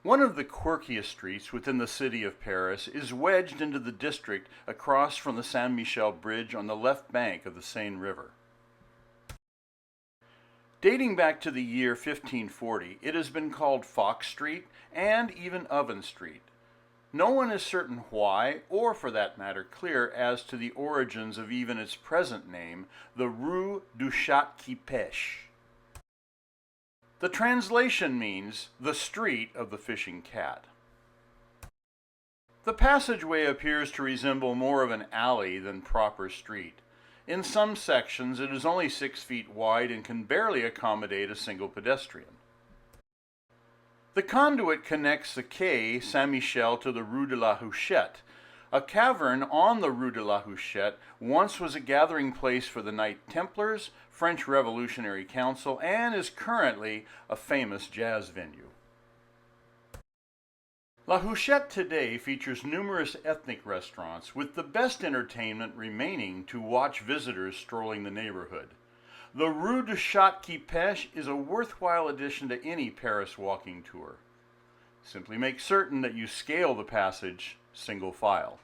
One of the quirkiest streets within the city of Paris is wedged into the district across from the Saint-Michel Bridge on the left bank of the Seine River. Dating back to the year 1540, it has been called Fox Street and even Oven Street. No one is certain why, or for that matter clear as to the origins of even its present name, the Rue du Chat-Qui Peche. The translation means the street of the fishing cat. The passageway appears to resemble more of an alley than proper street. In some sections it is only 6 feet wide and can barely accommodate a single pedestrian. The conduit connects the Quai Saint-Michel to the Rue de la Huchette. A cavern on the Rue de la Huchette once was a gathering place for the Knights Templars, French Revolutionary Council, and is currently a famous jazz venue. La Huchette today features numerous ethnic restaurants, with the best entertainment remaining to watch visitors strolling the neighborhood. The Rue du Chat-Qui Peche is a worthwhile addition to any Paris walking tour. Simply make certain that you scale the passage single file.